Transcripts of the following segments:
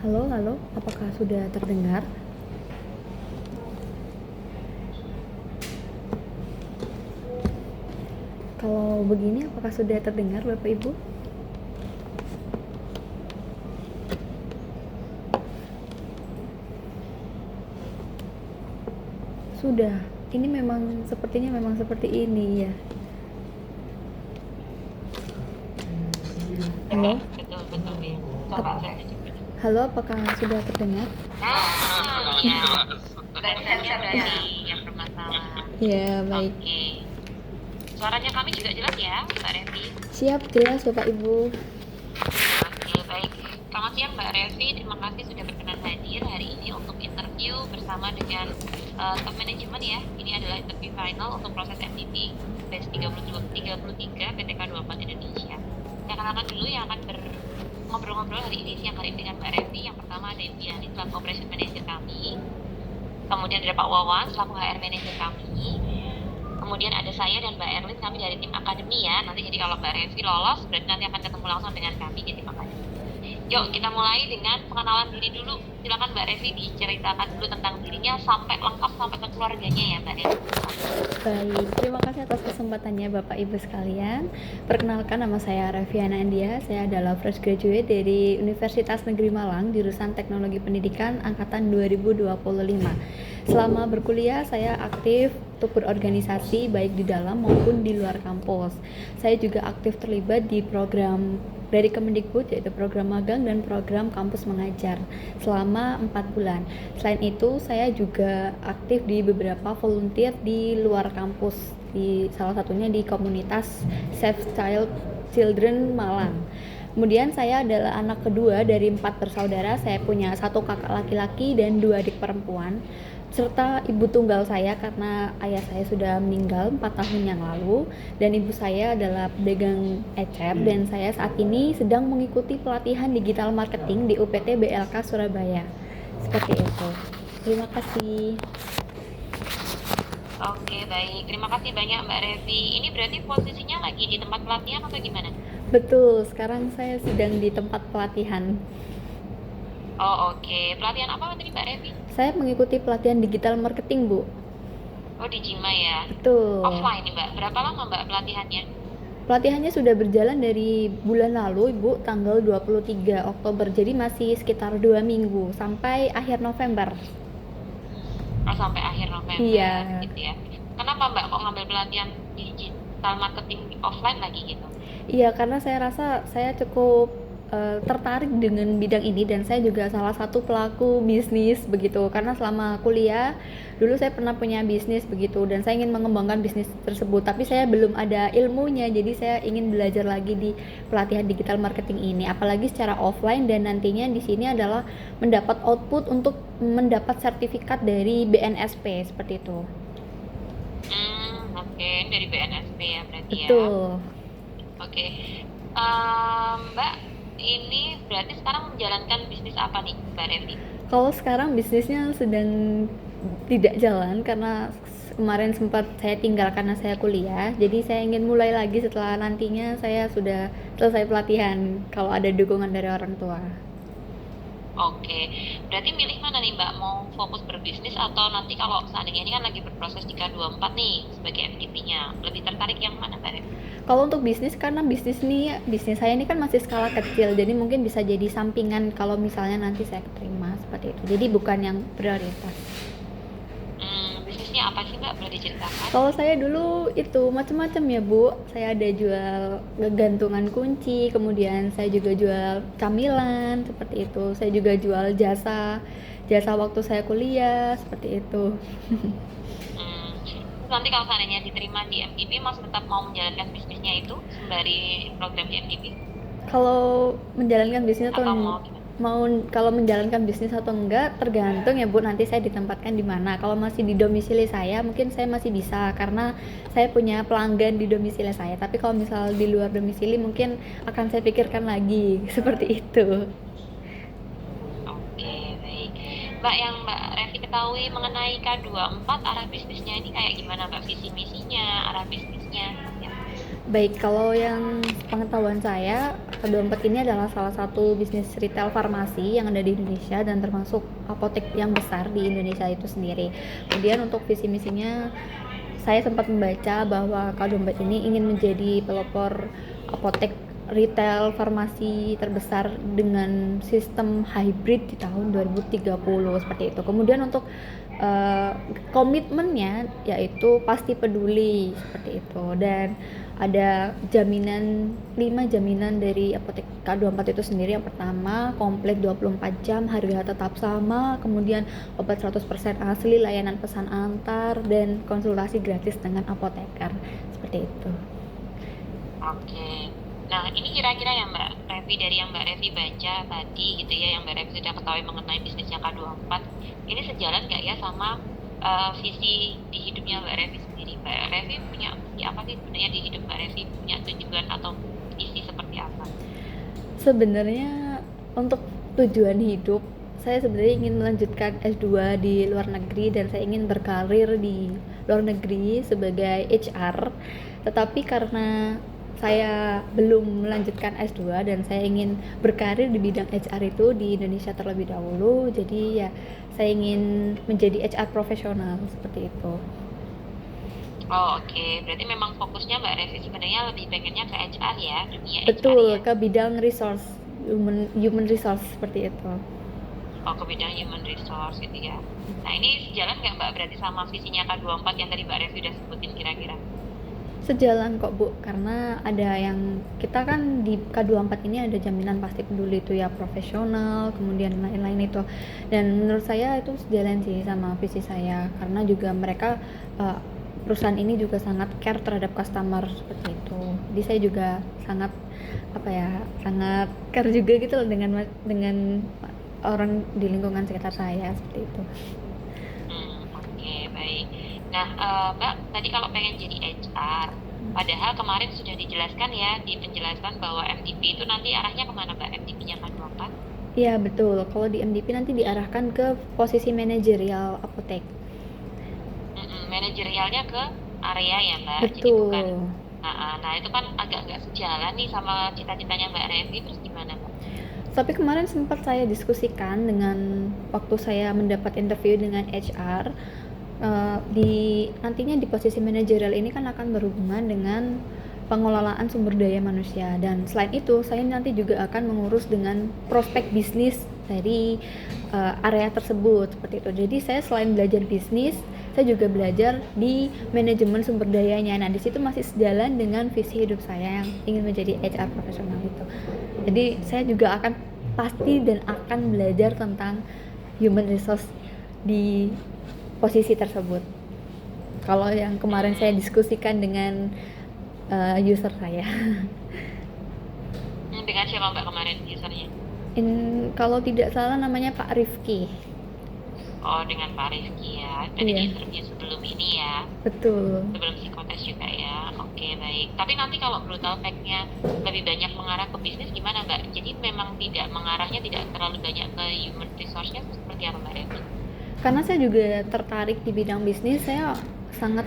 Halo, halo, apakah sudah terdengar? Kalau begini, apakah sudah terdengar, Bapak Ibu? Sudah. Ini sepertinya seperti ini ya. Ya, Halo, betul betul ya. Coba saya coba. halo, apakah sudah terdengar? Ya. Backsound-nya berarti yang bermasalah. Ya, baik. Oke. Suaranya kami juga jelas ya, Mbak Revi? Siap, jelas Bapak Ibu. Oke, baik. Selamat siang Mbak Revi, terima kasih sudah berkenan hadir hari ini untuk interview bersama dengan top manajemen ya. Ini adalah interview final untuk proses MDP batch 33 PTK 24 Indonesia. Saya kenalkan dulu yang akan ngobrol-ngobrol hari ini siang hari ini dengan Mbak Revi. Yang pertama ada Diani selaku Operation Manager kami. Kemudian ada Pak Wawan selaku HR Manager kami. Kemudian ada saya dan Mbak Erlin, kami dari tim akademi ya. Nanti jadi kalau Mbak Revi lolos, berarti nanti akan ketemu langsung dengan kami di tim akademi. Yuk kita mulai dengan pengenalan diri dulu. Silakan Mbak Revi diceritakan dulu tentang dirinya sampai lengkap sampai ke keluarganya ya Mbak Revi. Baik, terima kasih atas kesempatannya Bapak Ibu sekalian. Perkenalkan, nama saya Reviana Andia. Saya adalah fresh graduate dari Universitas Negeri Malang, jurusan Teknologi Pendidikan angkatan 2025. Selama berkuliah, saya aktif untuk berorganisasi baik di dalam maupun di luar kampus. Saya juga aktif terlibat di program dari Kemendikbud, yaitu program magang dan program kampus mengajar selama 4 bulan. Selain itu, saya juga aktif di beberapa volunteer di luar kampus, di salah satunya di komunitas Save Children Malang. Kemudian saya adalah anak kedua dari 4 bersaudara. Saya punya 1 kakak laki-laki dan 2 adik perempuan, serta ibu tunggal saya karena ayah saya sudah meninggal 4 tahun yang lalu, dan ibu saya adalah pedagang ecer, dan saya saat ini sedang mengikuti pelatihan digital marketing di UPT BLK Surabaya. Seperti itu. Terima kasih. Oke baik, terima kasih banyak Mbak Revi. Ini berarti posisinya lagi di tempat pelatihan atau gimana? Betul, sekarang saya sedang di tempat pelatihan. Oh oke, pelatihan apa tadi Mbak Revi? Saya mengikuti pelatihan digital marketing, Bu. Oh di Jima ya. Betul. Offline nih Mbak, berapa lama Mbak pelatihannya? Pelatihannya sudah berjalan dari bulan lalu, Ibu, tanggal 23 Oktober. Jadi masih sekitar 2 minggu sampai akhir November. Oh sampai akhir November Iya. gitu ya. Kenapa Mbak kok ngambil pelatihan digital marketing offline lagi gitu? Iya, karena saya rasa saya cukup tertarik dengan bidang ini, dan saya juga salah satu pelaku bisnis begitu. Karena selama kuliah dulu saya pernah punya bisnis begitu, dan saya ingin mengembangkan bisnis tersebut, tapi saya belum ada ilmunya. Jadi saya ingin belajar lagi di pelatihan digital marketing ini, apalagi secara offline, dan nantinya di sini adalah mendapat output untuk mendapat sertifikat dari BNSP seperti itu. Oke, dari BNSP ya berarti ya. Betul. Oke. Mbak, ini berarti sekarang menjalankan bisnis apa nih, Mbak Revi? Kalau sekarang bisnisnya sedang tidak jalan karena kemarin sempat saya tinggal karena saya kuliah. Jadi saya ingin mulai lagi setelah nantinya saya sudah selesai pelatihan, kalau ada dukungan dari orang tua. Oke, berarti milih mana nih Mbak? Mau fokus berbisnis atau nanti kalau seandainya ini kan lagi berproses di K24 nih sebagai MDP-nya, lebih tertarik yang mana Mbak Revi? Kalau untuk bisnis, karena bisnis saya ini kan masih skala kecil, jadi mungkin bisa jadi sampingan kalau misalnya nanti saya keterima seperti itu. Jadi bukan yang prioritas. Bisnisnya apa sih Mbak? Boleh diceritakan? Kalau saya dulu itu macam-macam ya, Bu. Saya ada jual gantungan kunci, kemudian saya juga jual camilan seperti itu. Saya juga jual jasa waktu saya kuliah seperti itu. Hmm, Terus nanti kalau seandainya diterima di MDP, Mas tetap mau menjalankan bisnisnya itu sembari program di MDP? Kalau menjalankan bisnis atau Atau mau gimana? mau kalau menjalankan bisnis atau enggak tergantung ya, Bu, nanti saya ditempatkan di mana. Kalau masih di domisili saya mungkin saya masih bisa karena saya punya pelanggan di domisili saya. Tapi kalau misal di luar domisili mungkin akan saya pikirkan lagi seperti itu. Oke, baik. Mbak, yang Mbak Revi ketahui mengenai K24 arah bisnisnya ini kayak gimana Mbak? Visi misinya, arah bisnisnya. Ya. Baik, kalau yang pengetahuan saya, K24 ini adalah salah satu bisnis retail farmasi yang ada di Indonesia dan termasuk apotek yang besar di Indonesia itu sendiri. Kemudian untuk visi misinya, saya sempat membaca bahwa K24 ini ingin menjadi pelopor apotek retail farmasi terbesar dengan sistem hybrid di tahun 2030 seperti itu. Kemudian untuk uh, komitmennya yaitu pasti peduli seperti itu, dan ada jaminan 5 jaminan dari apotek K24 itu sendiri. Yang pertama, komplit 24 jam, harga tetap sama, kemudian obat 100% asli, layanan pesan antar, dan konsultasi gratis dengan apoteker seperti itu. Oke. Nah, ini kira-kira ya Mbak Revi, dari yang Mbak Revi baca tadi gitu ya, yang Mbak Revi sudah ketahui mengenai bisnisnya K24, ini sejalan nggak ya sama visi di hidupnya Mbak Revi sendiri? Mbak Revi punya visi apa sih sebenarnya di hidup Mbak Revi? Punya tujuan atau visi seperti apa? Sebenarnya untuk tujuan hidup, saya sebenarnya ingin melanjutkan S2 di luar negeri dan saya ingin berkarir di luar negeri sebagai HR. Tetapi karena saya belum melanjutkan S2 dan saya ingin berkarir di bidang HR itu di Indonesia terlebih dahulu, jadi ya saya ingin menjadi HR profesional seperti itu. Oh, oke. Berarti memang fokusnya Mbak Revi sebenarnya lebih pengennya ke HR ya, dunia HR Betul, ya. ke bidang resource, human resource seperti itu. Oh, ke bidang human resource gitu ya. Nah, ini sejalan nggak Mbak berarti sama visinya K24 yang tadi Mbak Revi udah sebutin kira-kira? Sejalan kok Bu, karena ada yang kita kan di K24 ini ada jaminan pasti peduli itu ya, profesional, kemudian lain-lain itu. Dan menurut saya itu sejalan sih sama visi saya, karena juga mereka uh, perusahaan ini juga sangat care terhadap customer seperti itu. Jadi saya juga sangat apa ya, sangat care juga gitu loh dengan orang di lingkungan sekitar saya seperti itu. Oke, baik. Nah, Mbak, tadi kalau pengen jadi HR, padahal kemarin sudah dijelaskan ya di penjelasan bahwa MDP itu nanti arahnya kemana Mbak? MDP-nya K24? Iya betul, kalau di MDP nanti diarahkan ke posisi manajerial apotek. Manajerialnya ke area ya Mbak, jadi bukan. Betul. Nah, itu kan agak nggak sejalan nih sama cita-citanya Mbak Revi, terus gimana Mbak? Tapi kemarin sempat saya diskusikan dengan waktu saya mendapat interview dengan HR, di nantinya di posisi manajerial ini kan akan berhubungan dengan pengelolaan sumber daya manusia, dan selain itu saya nanti juga akan mengurus dengan prospek bisnis dari area tersebut seperti itu. Jadi saya selain belajar bisnis, saya juga belajar di manajemen sumber dayanya. Nah, di situ masih sejalan dengan visi hidup saya yang ingin menjadi HR profesional itu. Jadi saya juga akan pasti dan akan belajar tentang human resource di posisi tersebut. Kalau yang kemarin saya diskusikan dengan user saya. Dengan siapa Mbak kemarin usernya? Kalau tidak salah namanya Pak Rifki. Oh, dengan Pak Rizky ya. Berarti Iya, di interview sebelum ini ya. betul. Sebelum psikotes juga ya. Oke, baik. Tapi nanti kalau brutal fact-nya lebih banyak mengarah ke bisnis gimana Mbak? Jadi memang tidak mengarahnya tidak terlalu banyak ke human resource-nya seperti apa Mbak Revi? Karena saya juga tertarik di bidang bisnis, saya sangat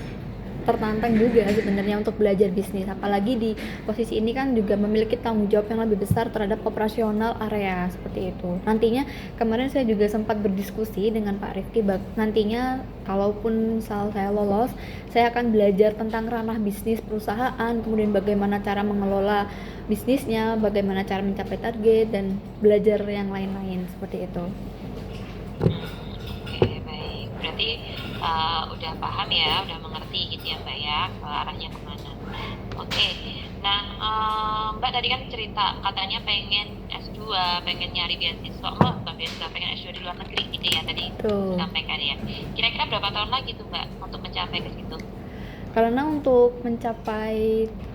tertantang juga sebenarnya untuk belajar bisnis, apalagi di posisi ini kan juga memiliki tanggung jawab yang lebih besar terhadap operasional area seperti itu. Nantinya kemarin saya juga sempat berdiskusi dengan Pak Rifki, nantinya kalaupun misal saya lolos, saya akan belajar tentang ranah bisnis perusahaan, kemudian bagaimana cara mengelola bisnisnya, bagaimana cara mencapai target, dan belajar yang lain-lain seperti itu. Oke, baik. Berarti udah paham ya, udah mengerti gitu ya Mbak ya, arahnya kemana. Oke, nah Mbak tadi kan cerita katanya pengen S2, pengen nyari beasiswa, bukan beasiswa, pengen S2 di luar negeri gitu ya tadi Tuh. disampaikan ya. Kira-kira berapa tahun lagi tuh Mbak untuk mencapai ke situ? Karena untuk mencapai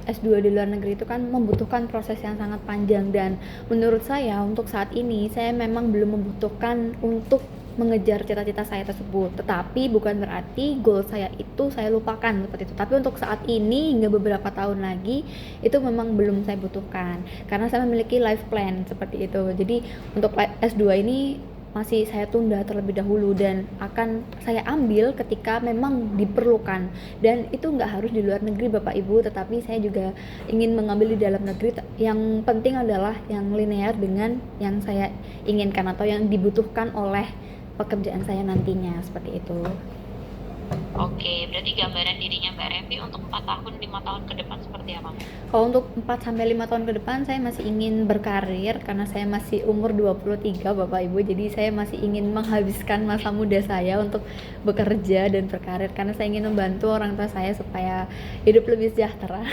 S2 di luar negeri itu kan membutuhkan proses yang sangat panjang, dan menurut saya untuk saat ini saya memang belum membutuhkan untuk mengejar cita-cita saya tersebut. Tetapi bukan berarti goal saya itu saya lupakan seperti itu. Tapi untuk saat ini hingga beberapa tahun lagi itu memang belum saya butuhkan karena saya memiliki life plan seperti itu. Jadi untuk S2 ini masih saya tunda terlebih dahulu dan akan saya ambil ketika memang diperlukan. Dan itu nggak harus di luar negeri Bapak Ibu, tetapi saya juga ingin mengambil di dalam negeri. Yang penting adalah yang linear dengan yang saya inginkan atau yang dibutuhkan oleh pekerjaan saya nantinya, seperti itu. Oke, berarti gambaran dirinya Mbak Revi untuk 4 tahun, 5 tahun ke depan seperti apa, Mbak? Kalau untuk 4 sampai 5 tahun ke depan saya masih ingin berkarir karena saya masih umur 23 Bapak Ibu. Jadi saya masih ingin menghabiskan masa muda saya untuk bekerja dan berkarir karena saya ingin membantu orang tua saya supaya hidup lebih sejahtera.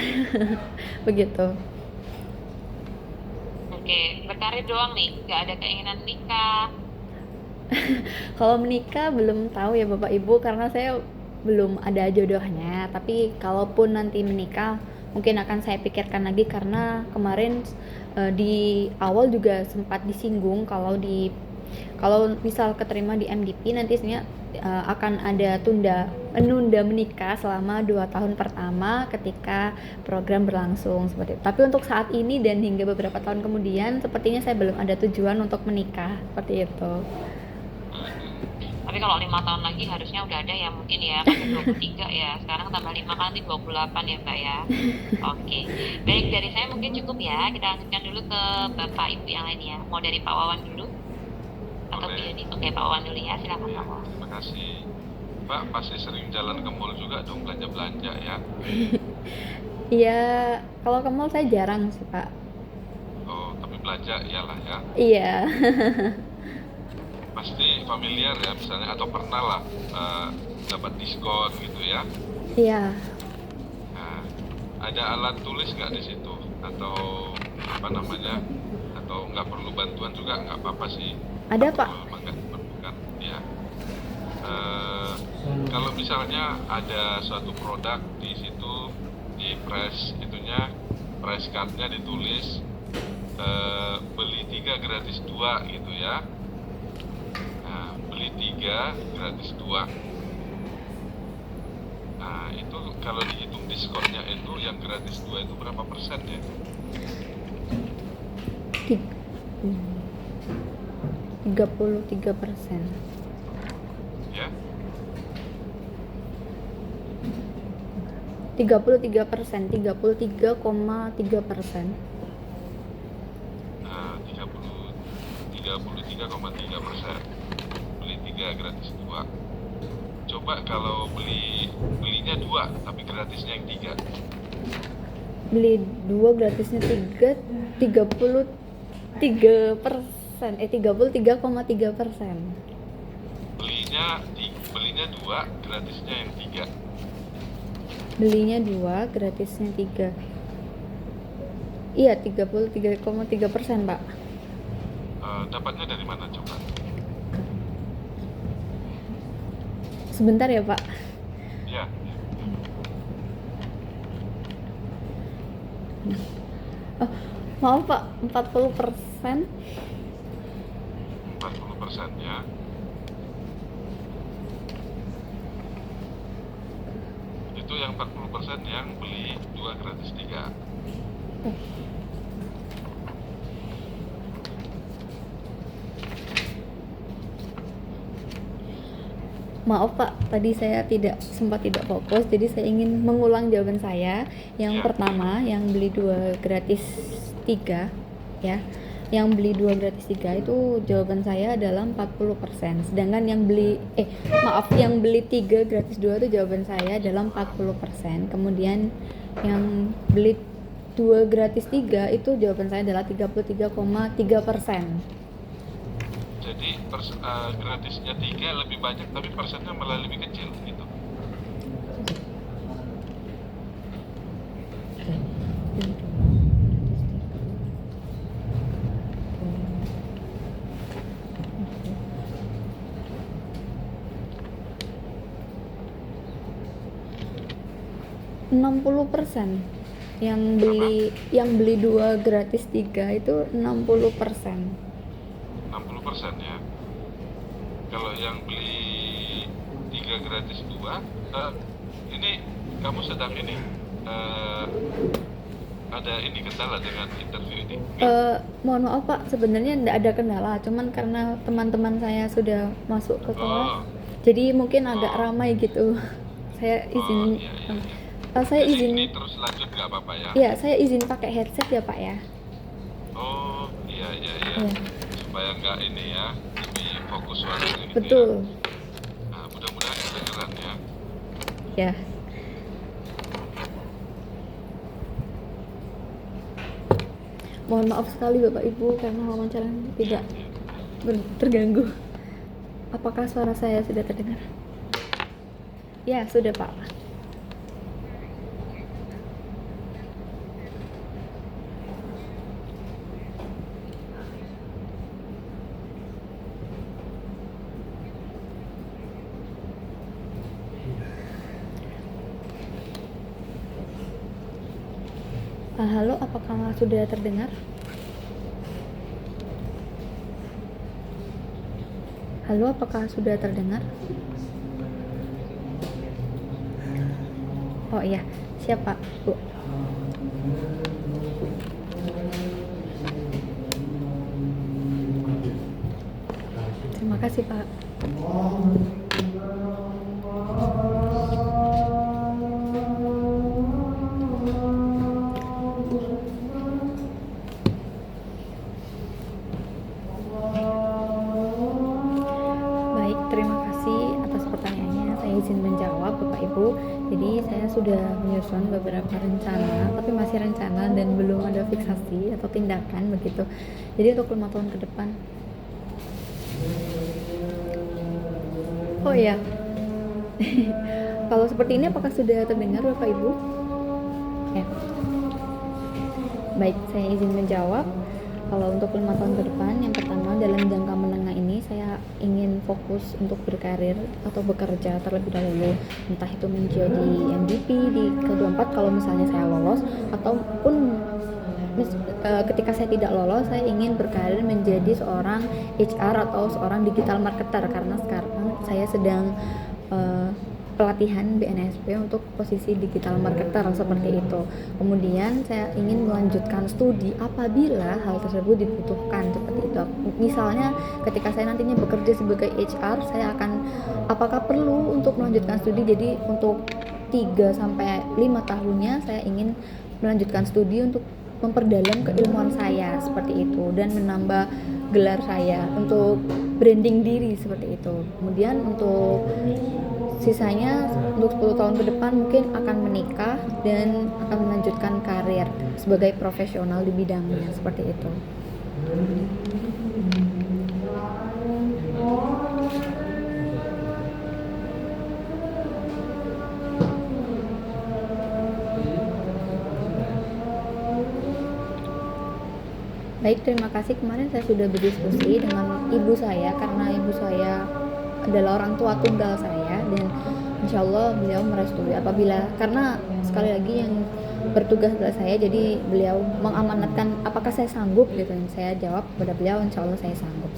Begitu. Oke, berkarir doang nih, nggak ada keinginan nikah. Kalau menikah belum tahu ya Bapak Ibu karena saya belum ada jodohnya. Tapi kalaupun nanti menikah mungkin akan saya pikirkan lagi karena kemarin di awal juga sempat disinggung kalau misal keterima di MDP nantinya akan ada menunda menikah selama 2 tahun pertama ketika program berlangsung seperti itu. Tapi untuk saat ini dan hingga beberapa tahun kemudian sepertinya saya belum ada tujuan untuk menikah seperti itu. Tapi kalau 5 tahun lagi harusnya udah ada ya mungkin ya, kan 23 ya, sekarang tambah 5 kan nanti 28 ya Mbak ya. Oke, baik dari saya mungkin cukup ya, kita lanjutkan dulu ke Bapak Ibu yang lain ya. Mau dari Pak Wawan dulu? Atau Bu Boleh. Yuni? Oke, Pak Wawan dulu ya, silakan Ya, Pak Wawan. terima kasih. Mbak pasti sering jalan ke mall juga dong belanja-belanja ya. Iya, kalau ke mall saya jarang sih Pak. Oh, tapi belanja iyalah ya. Iya. Pasti familiar ya misalnya atau pernah lah dapat diskon gitu ya. Iya. Nah, ada alat tulis nggak di situ? Atau apa namanya? Atau nggak perlu bantuan juga nggak apa-apa sih. Ada Atau Pak. memang nggak diperlukan? Ya. Kalau misalnya ada suatu produk di situ di press itunya price cardnya ditulis beli 3 gratis 2 gitu ya. Nah, beli 3 gratis 2. Nah, itu kalau dihitung diskonnya itu yang gratis 2 itu berapa persen ya? 33%. Ya, 33%, 33,3%. nah, 33,3%. Beli 3 gratis 2. Coba kalau belinya 2 tapi gratisnya yang 3. Beli 2 gratisnya 3, 33%, 33,3%. Belinya 2 gratisnya yang 3. Belinya 2 gratisnya 3. Iya, 33,3% Pak. Dapatnya dari mana coba? Sebentar ya Pak. Ya, Oh, maaf Pak, 40%. 40% ya. Itu yang 40% yang beli 2 gratis 3. Maaf Pak, tadi saya sempat tidak fokus, jadi saya ingin mengulang jawaban saya. Yang Ya. pertama, yang beli 2 gratis 3 ya. Yang beli 2 gratis 3 itu jawaban saya adalah 40%. Sedangkan yang beli yang beli 3 gratis 2 itu jawaban saya adalah 40%. Kemudian yang beli 2 gratis 3 itu jawaban saya adalah 33,3%. Jadi gratisnya 3 lebih banyak tapi persennya malah lebih kecil gitu. %60. Yang beli 2 gratis 3 itu 60%. 60% ya. Kalau yang beli 3 gratis 2, ini kamu sedang ini ada ini kendala dengan interview ini? Mohon maaf Pak, sebenarnya tidak ada kendala, cuman karena teman-teman saya sudah masuk ke kelas, Oh, jadi mungkin agak oh, ramai gitu. Saya oh, izin, iya, iya, iya. saya Jadi izin, ini terus lanjut nggak apa-apa ya? ya saya izin pakai headset ya Pak ya. Oh, iya, iya, iya. Iya, Supaya nggak ini ya, lebih fokus suaranya gitu ya. betul. Nah, mudah-mudahan kedengeran ya. Ya, mohon maaf sekali Bapak Ibu karena wawancara tidak terganggu. Apakah suara saya sudah terdengar? Ya, sudah Pak. Halo, apakah sudah terdengar? Halo, apakah sudah terdengar? Oh iya, siapa Bu? Terima kasih Pak. Baik, terima kasih atas pertanyaannya. Saya izin menjawab Bapak Ibu. Jadi saya sudah menyusun beberapa rencana, tapi masih rencana dan belum ada fiksasi atau tindakan begitu. Jadi untuk 5 tahun ke depan. Oh iya. Kalau seperti ini apakah sudah terdengar Bapak Ibu? Ya. Baik, saya izin menjawab. Kalau untuk 5 tahun ke depan, yang pertama dalam jangka menengah ini saya ingin fokus untuk berkarir atau bekerja terlebih dahulu, entah itu menjadi MVP di K24 kalau misalnya saya lolos, ataupun ketika saya tidak lolos, saya ingin berkarir menjadi seorang HR atau seorang digital marketer, karena sekarang saya sedang pelatihan BNSP untuk posisi digital marketer seperti itu. Kemudian saya ingin melanjutkan studi apabila hal tersebut dibutuhkan seperti itu. Misalnya ketika saya nantinya bekerja sebagai HR, saya akan apakah perlu untuk melanjutkan studi. Jadi untuk 3 sampai 5 tahunnya saya ingin melanjutkan studi untuk memperdalam keilmuan saya seperti itu dan menambah gelar saya untuk branding diri seperti itu. Kemudian untuk sisanya untuk 10 tahun ke depan mungkin akan menikah dan akan melanjutkan karir sebagai profesional di bidangnya seperti itu. Baik, terima kasih. Kemarin saya sudah berdiskusi dengan ibu saya karena ibu saya adalah orang tua tunggal saya dan insya Allah beliau merestui apabila, karena sekali lagi yang bertugas adalah saya, jadi beliau mengamanatkan apakah saya sanggup gitu, dan saya jawab kepada beliau insya Allah saya sanggup.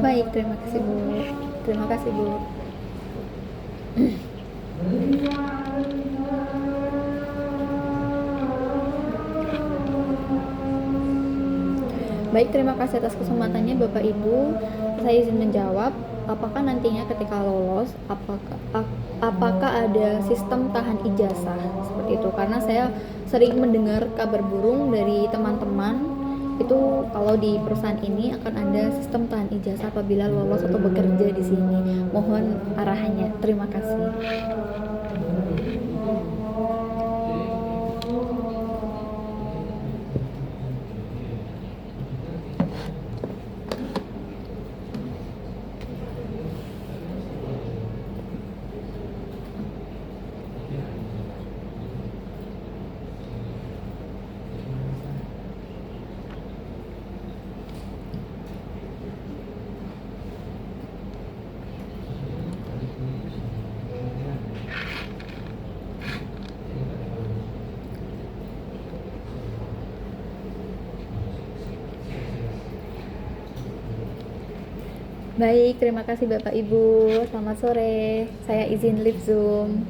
Baik, terima kasih Bu. Terima kasih Bu. Baik, terima kasih atas kesempatannya Bapak Ibu. Saya izin menjawab, apakah nantinya ketika lolos, apakah ada sistem tahan ijazah seperti itu? Karena saya sering mendengar kabar burung dari teman-teman itu kalau di perusahaan ini akan ada sistem tahan ijazah apabila lolos atau bekerja di sini. Mohon arahannya. Terima kasih. Baik, terima kasih Bapak Ibu. Selamat sore. Saya izin live Zoom.